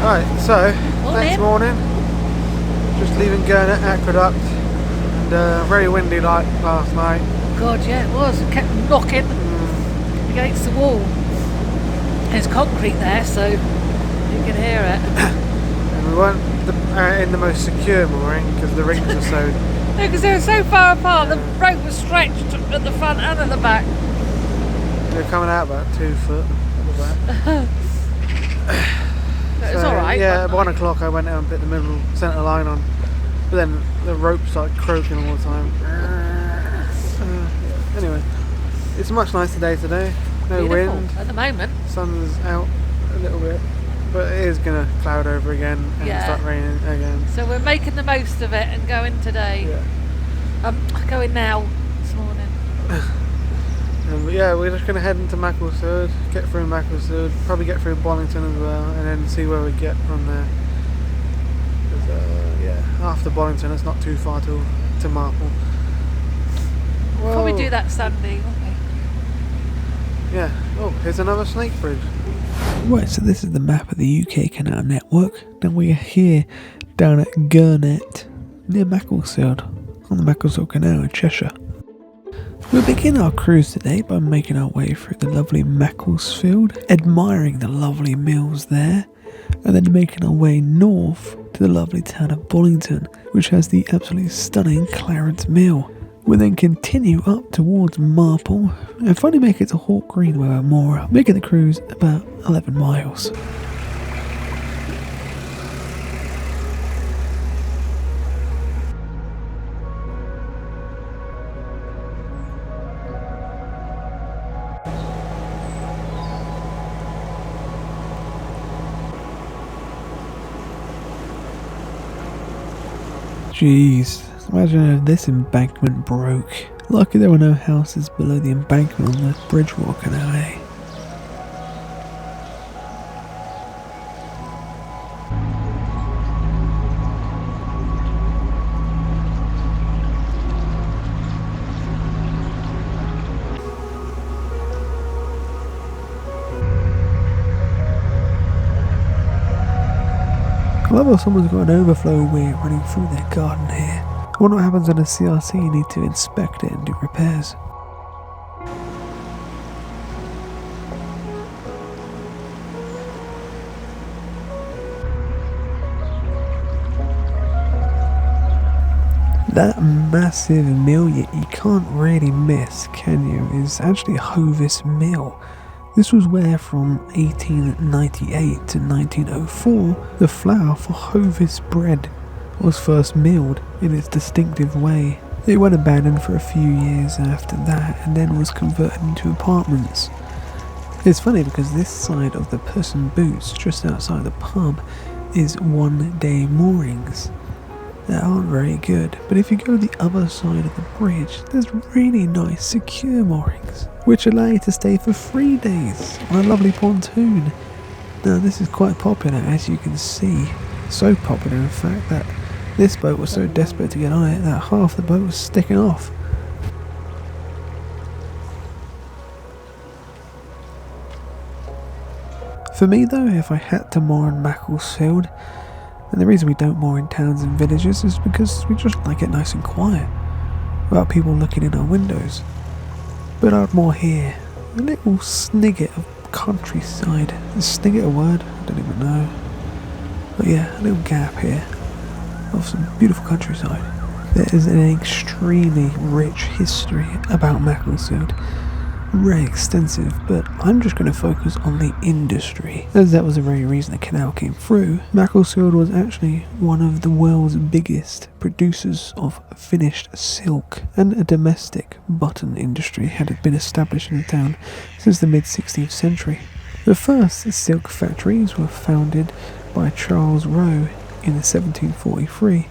Right, so next morning, just leaving Gurnet Aqueduct, and very windy like last night. God, yeah, it was. It kept knocking against the wall. There's concrete there, so you can hear it. And we weren't in the most secure mooring because the rings were so... No, because they were so far apart, the rope was stretched at the front and at the back. They were coming out about 2 foot at the back. It was alright. Yeah, at 1 o'clock I went out and put the middle centre line on, but then the rope started croaking all the time. Anyway, it's a much nicer day today. No Beautiful. wind. At the moment. Sun's out a little bit, but it is going to cloud over again and start raining again. So we're making the most of it and going today. Yeah. Going now this morning. Yeah, we're just going to head into Macclesfield, get through Macclesfield, probably get through Bollington as well, and then see where we get from there. After Bollington, it's not too far to Marple. We'll probably do that Sunday, won't we? Yeah. Oh, here's another snake bridge. Right, so this is the map of the UK Canal Network. Now we are here down at Gurnet, near Macclesfield, on the Macclesfield Canal in Cheshire. We'll begin our cruise today by making our way through the lovely Macclesfield, admiring the lovely mills there, and then making our way north to the lovely town of Bollington, which has the absolutely stunning Clarence Mill. We'll then continue up towards Marple and finally make it to Hawk Green where we're Moor, making the cruise about 11 miles. Jeez, imagine if this embankment broke. Lucky there were no houses below the embankment on the Bridgewater Canal, eh? I love how someone's got an overflow weir running through their garden here. I wonder what happens when a CRC need to inspect it and do repairs. That massive mill you can't really miss, can you, is actually Hovis Mill. This was where from 1898 to 1904 the flour for Hovis bread was first milled in its distinctive way. It went abandoned for a few years after that and then was converted into apartments. It's funny because this side of the Puss in Boots just outside the pub is one-day moorings that aren't very good, but if you go the other side of the bridge there's really nice secure moorings which allow you to stay for 3 days on a lovely pontoon. Now this is quite popular, as you can see, so popular in fact that this boat was so desperate to get on it that half the boat was sticking off. For me though, if I had to moor in Macclesfield, and the reason we don't moor in towns and villages is because we just like it nice and quiet, without people looking in our windows. But I'd moor here, a little snigget of countryside. Is snigget a word? I don't even know. But yeah, a little gap here of some beautiful countryside. There is an extremely rich history about Macclesfield. Very extensive, but I'm just going to focus on the industry, as that was the very reason the canal came through. Macclesfield was actually one of the world's biggest producers of finished silk, and a domestic button industry had been established in the town since the mid-16th century. The first silk factories were founded by Charles Rowe in 1743,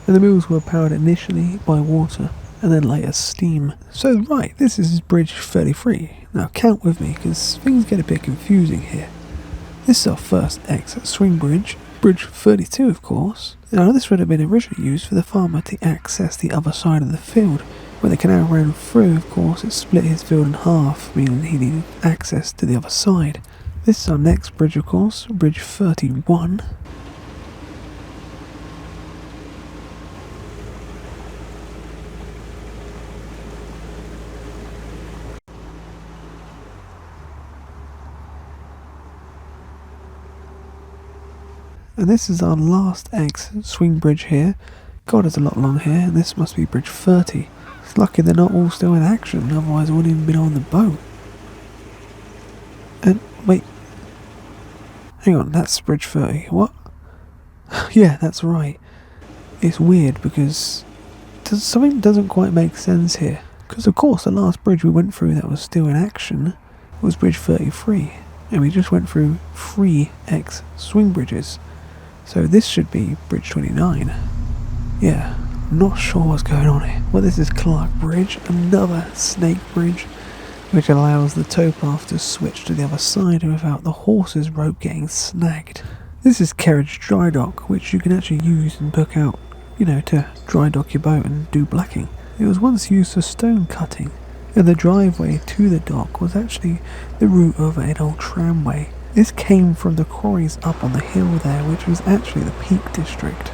and the mills were powered initially by water and then later steam. So right, this is bridge 33. Now count with me, because things get a bit confusing here. This is our first exit swing bridge, bridge 32 of course. Now this would have been originally used for the farmer to access the other side of the field. When the canal ran through, of course, it split his field in half, meaning he needed access to the other side. This is our next bridge, of course, Bridge 31. And this is our last X swing bridge here. God, it's a lot long here, and this must be Bridge 30. It's lucky they're not all still in action, otherwise I wouldn't even been on the boat. And, wait. Hang on, that's Bridge 30. What? Yeah, that's right. It's weird because something doesn't quite make sense here. Because of course the last bridge we went through that was still in action was Bridge 33. And we just went through 3 X swing bridges. So this should be Bridge 29. Yeah, I'm not sure what's going on here. Well, this is Clark Bridge, another snake bridge, which allows the towpath to switch to the other side without the horse's rope getting snagged. This is Kerridge Dry Dock, which you can actually use and book out, to dry dock your boat and do blacking. It was once used for stone cutting, and the driveway to the dock was actually the route of an old tramway. This came from the quarries up on the hill there, which was actually the Peak District.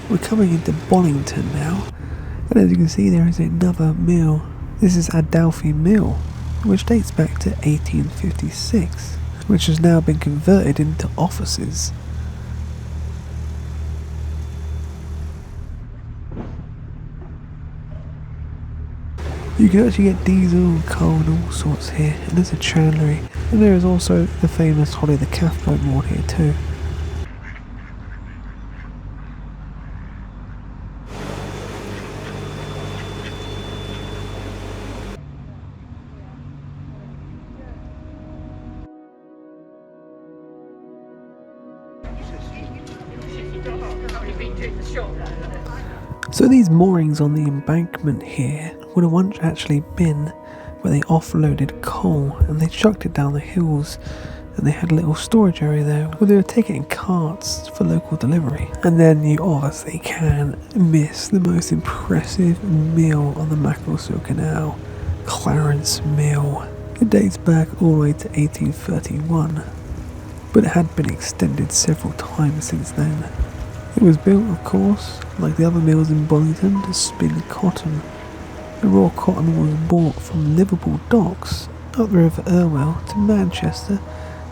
We're coming into Bollington now, and as you can see there is another mill. This is Adelphi Mill, which dates back to 1856, which has now been converted into offices. You can actually get diesel and coal and all sorts here, and there's a chandlery, and there is also the famous Holly the Calf boat moored here too. So these moorings on the embankment here would have once actually been where they offloaded coal and they chucked it down the hills, and they had a little storage area there where they would take it in carts for local delivery. And then you obviously can't miss the most impressive mill on the Macclesfield Canal, Clarence Mill. It dates back all the way to 1831, but it had been extended several times since then. It was built, of course, like the other mills in Bollington, to spin cotton. The raw cotton was brought from Liverpool docks up the River Irwell to Manchester,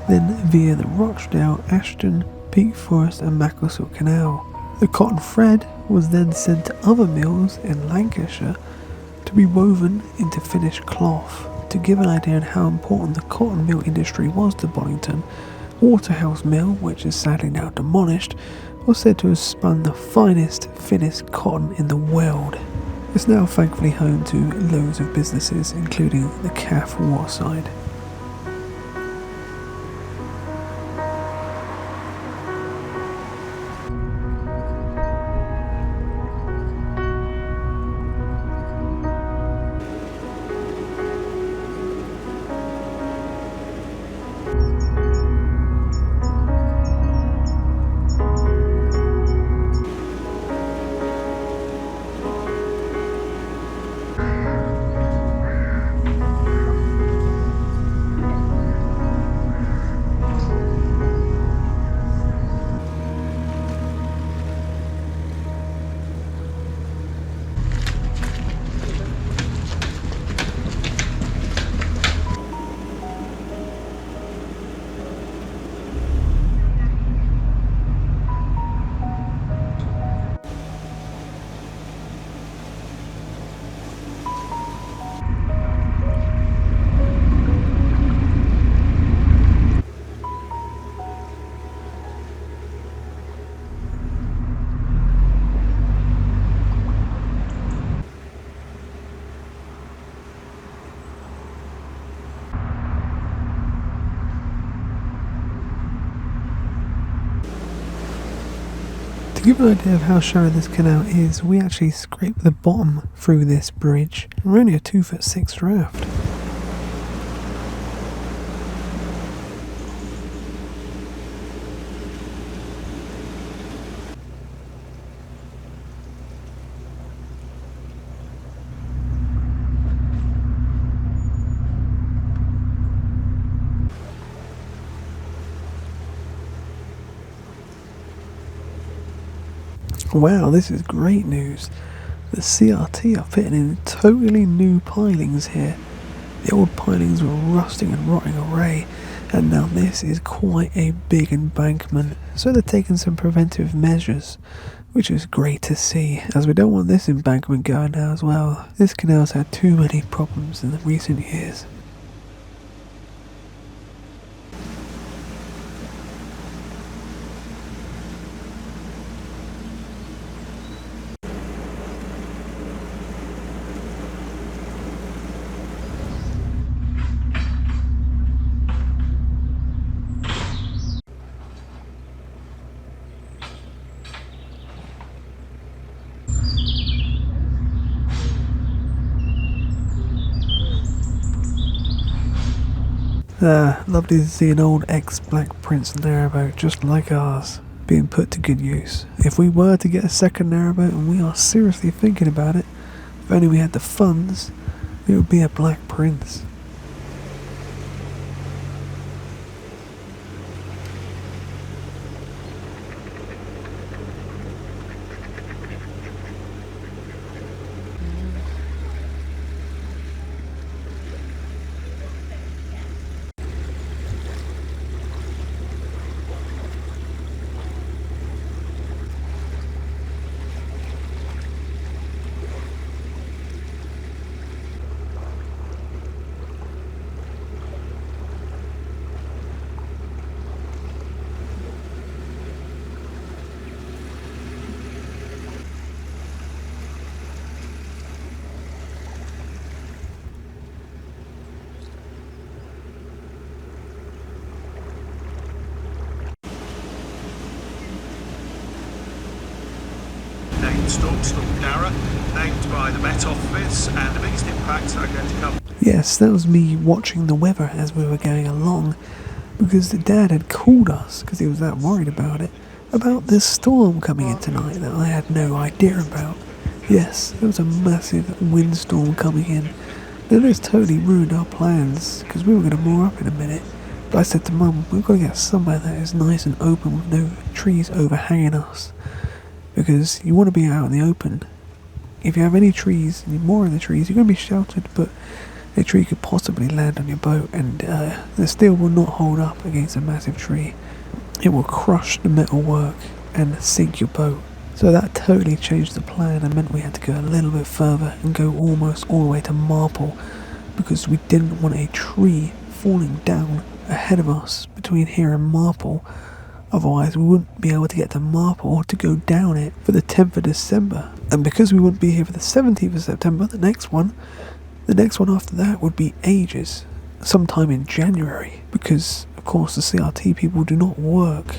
then via the Rochdale, Ashton, Peak Forest and Macclesfield Canal. The cotton thread was then sent to other mills in Lancashire to be woven into finished cloth. To give an idea of how important the cotton mill industry was to Bollington, Waterhouse Mill, which is sadly now demolished, was said to have spun the finest finished cotton in the world. It's now thankfully home to loads of businesses, including the Calf Waterside. To give an idea of how shallow this canal is, we actually scraped the bottom through this bridge. We're only a 2'6" draft. Wow, this is great news. The CRT are fitting in totally new pilings here. The old pilings were rusting and rotting away, and now this is quite a big embankment, so they're taking some preventive measures, which is great to see, as we don't want this embankment going now as well. This canal's had too many problems in the recent years. Lovely to see an old ex-Black Prince narrowboat just like ours being put to good use. If we were to get a second narrowboat, and we are seriously thinking about it, if only we had the funds, it would be a Black Prince. Storm Dara, named by the Met Office, and the biggest impacts are going to come. Yes, that was me watching the weather as we were going along, because the dad had called us, because he was that worried about this storm coming in tonight that I had no idea about. Yes, there was a massive windstorm coming in, and it's totally ruined our plans, because we were going to moor up in a minute. But I said to Mum, we've got to get somewhere that is nice and open with no trees overhanging us. Because you want to be out in the open. If you have any trees, and you're more in the trees, you're going to be sheltered, but a tree could possibly land on your boat, and the steel will not hold up against a massive tree. It will crush the metal work and sink your boat. So that totally changed the plan and meant we had to go a little bit further and go almost all the way to Marple, because we didn't want a tree falling down ahead of us between here and Marple. Otherwise, we wouldn't be able to get to Marple to go down it for the 10th of December. And because we wouldn't be here for the 17th of September, the next one after that would be ages. Sometime in January. Because, of course, the CRT people do not work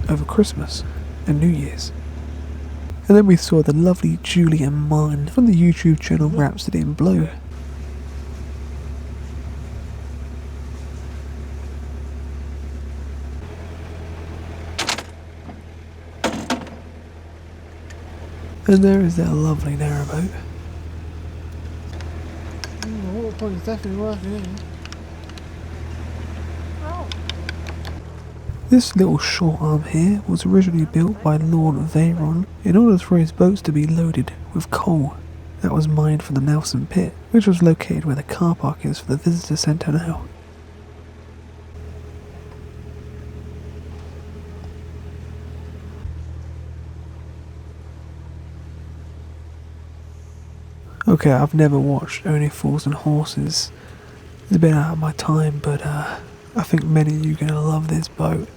over Christmas and New Year's. And then we saw the lovely Julie and Martin from the YouTube channel Rhapsody in Blue. And there is their lovely narrowboat. The water point is definitely working, isn't it? This little short arm here was originally built by Lord Veyron in order for his boats to be loaded with coal that was mined from the Nelson pit, which was located where the car park is for the visitor centre now. Okay, I've never watched Only Fools and Horses. It's a bit out of my time, but I think many of you are going to love this boat.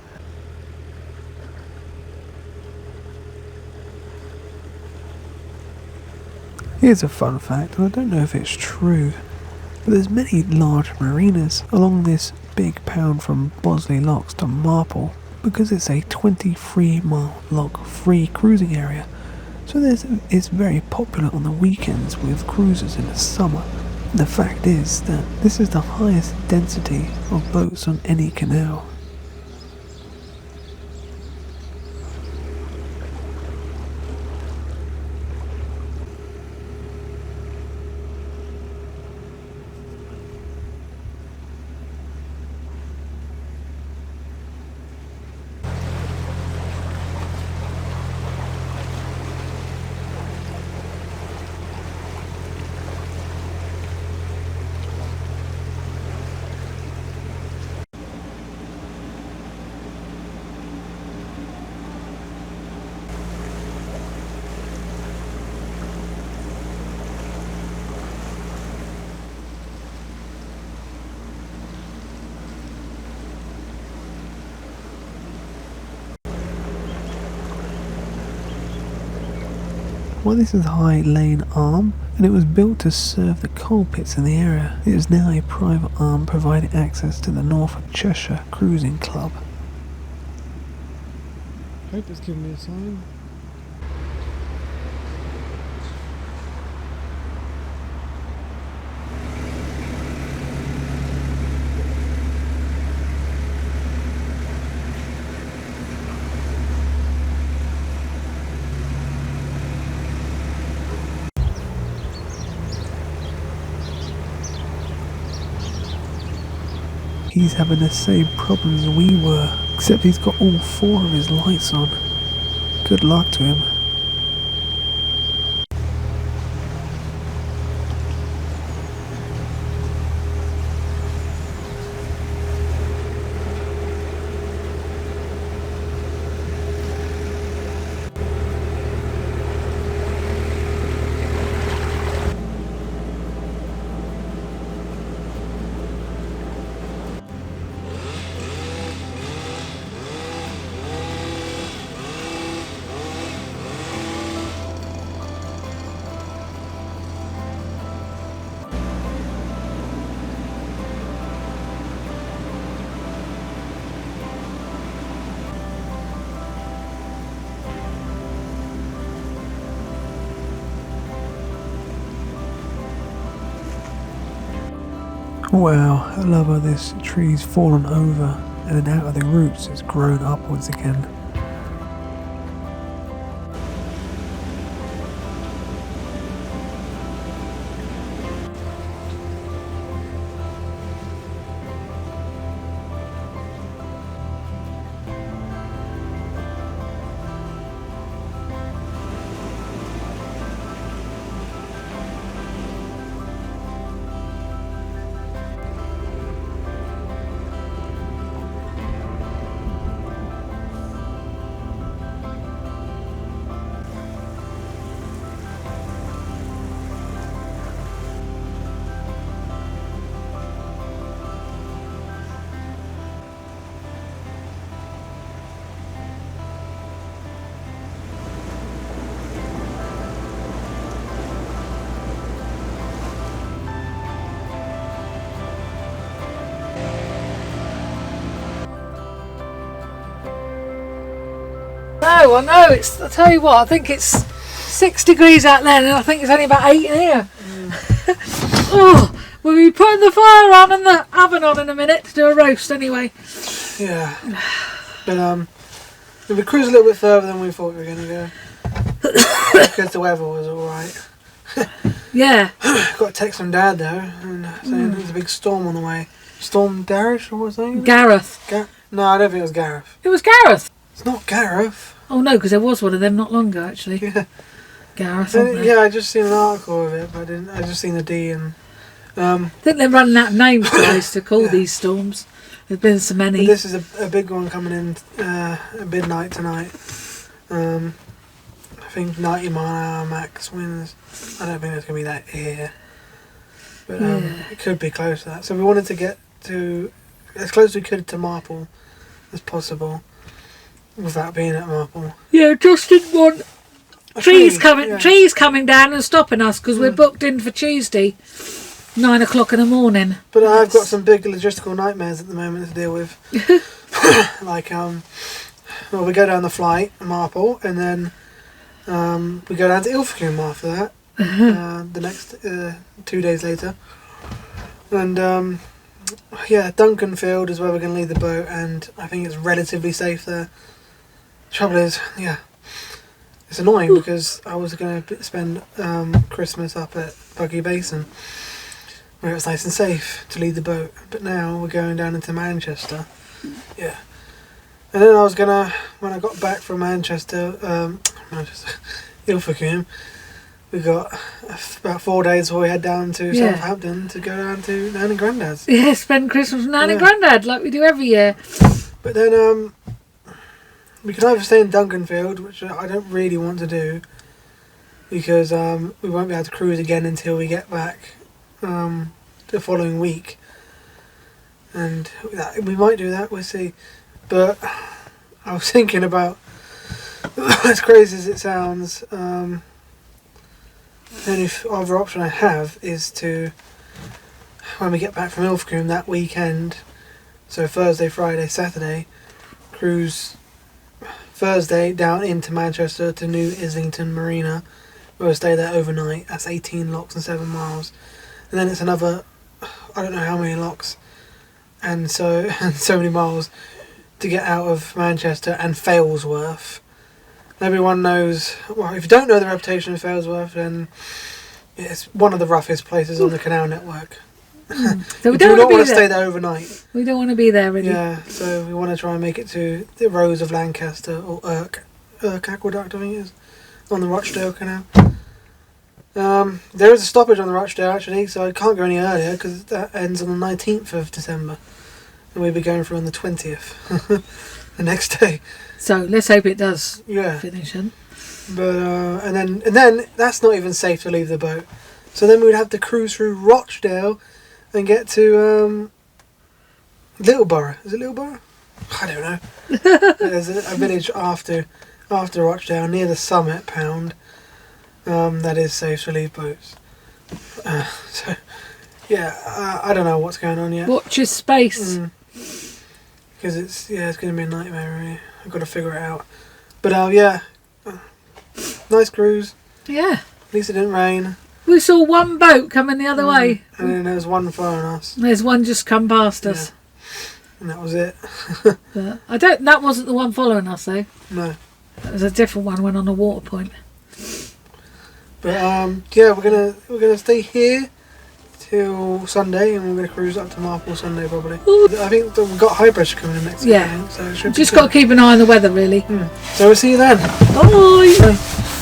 Here's a fun fact, and I don't know if it's true, but there's many large marinas along this big pound from Bosley Locks to Marple. because it's a 23-mile log-free cruising area, so it's very popular on the weekends with cruisers in the summer. The fact is that this is the highest density of boats on any canal. Well, this is High Lane Arm, and it was built to serve the coal pits in the area. It is now a private arm providing access to the North Cheshire Cruising Club. Hope it's giving me a sign. He's having the same problems we were, except he's got all 4 of his lights on. Good luck to him. Wow, I love how this tree's fallen over and then out of the roots it's grown upwards again. No, I know. It's. I tell you what. I think it's 6 degrees out there, and I think it's only about 8 in here. Oh, we'll be putting the fire on and the oven on in a minute to do a roast anyway. Yeah. But we cruised a little bit further than we thought we were going to go. Because the weather was alright. Yeah. Got a text from Dad though, and saying there's a big storm on the way. Storm Darish or what was that? Gareth. No, I don't think it was Gareth. It was Gareth. It's not Gareth. Oh no, because there was one of them not long ago actually. Yeah. Gareth. Wasn't there? Yeah, I just seen an article of it, but I didn't. I just seen the D and. I think they're running out of names guys to call these storms. There's been so many. This is a big one coming in at midnight tonight. I think 90 mile an hour max winds. I don't think it's going to be that here. But it could be close to that. So we wanted to get to as close as we could to Marple as possible without being at Marple. Yeah, just didn't want trees coming down and stopping us because we're booked in for Tuesday. 9 o'clock in the morning. But I've got some big logistical nightmares at the moment to deal with. Like, well, we go down the flight, Marple, and then we go down to Ilfracombe after that. The next 2 days later. And yeah, Duncanfield is where we're going to leave the boat, and I think it's relatively safe there. Trouble is, yeah, it's annoying because I was going to spend Christmas up at Buggy Basin, where it was nice and safe to leave the boat, but now we're going down into Manchester. Yeah. And then I was going to, when I got back from Manchester, Ilfracombe, we got about 4 days before we head down to Southampton to go down to Nan and Grandad's. Yeah, spend Christmas with Nan and Grandad like we do every year. But then we can either stay in Duncanfield, which I don't really want to do, because we won't be able to cruise again until we get back the following week. And we might do that, we'll see. But I was thinking about, as crazy as it sounds, the only other option I have is to, when we get back from Ilfracombe that weekend, so Thursday, Friday, Saturday, cruise Thursday down into Manchester to New Islington Marina. We'll stay there overnight. That's 18 locks and 7 miles. And then it's another, I don't know how many locks and so many miles to get out of Manchester and Failsworth. Everyone knows, well, if you don't know the reputation of Failsworth, then it's one of the roughest places on the canal network. So we do not want to stay there overnight. We don't want to be there, really. Yeah, so we want to try and make it to the Rose of Lancaster, or Irk Aqueduct, I think it is, on the Rochdale Canal. There is a stoppage on the Rochdale, actually, so I can't go any earlier, because that ends on the 19th of December. And we'll be going through on the 20th, the next day. So let's hope it does finish in. But and then that's not even safe to leave the boat. So then we'd have to cruise through Rochdale and get to Littleborough. Is it Littleborough? I don't know. There's a village after Rochdale near the Summit Pound that is safe to leave boats. So yeah, I don't know what's going on yet. Watch your space. Because it's going to be a nightmare, really. I've got to figure it out. But yeah, nice cruise. Yeah. At least it didn't rain. We saw one boat coming the other way. And then there was one following us. There's one just come past us. And that was it. But that wasn't the one following us, though. No. That was a different one, went on a water point. But yeah, we're gonna stay here till Sunday, and we're going to cruise up to Marple Sunday probably. Ooh. I think we've got high pressure coming in next week. Yeah. So it should just got to keep an eye on the weather, really. So we'll see you then. Bye.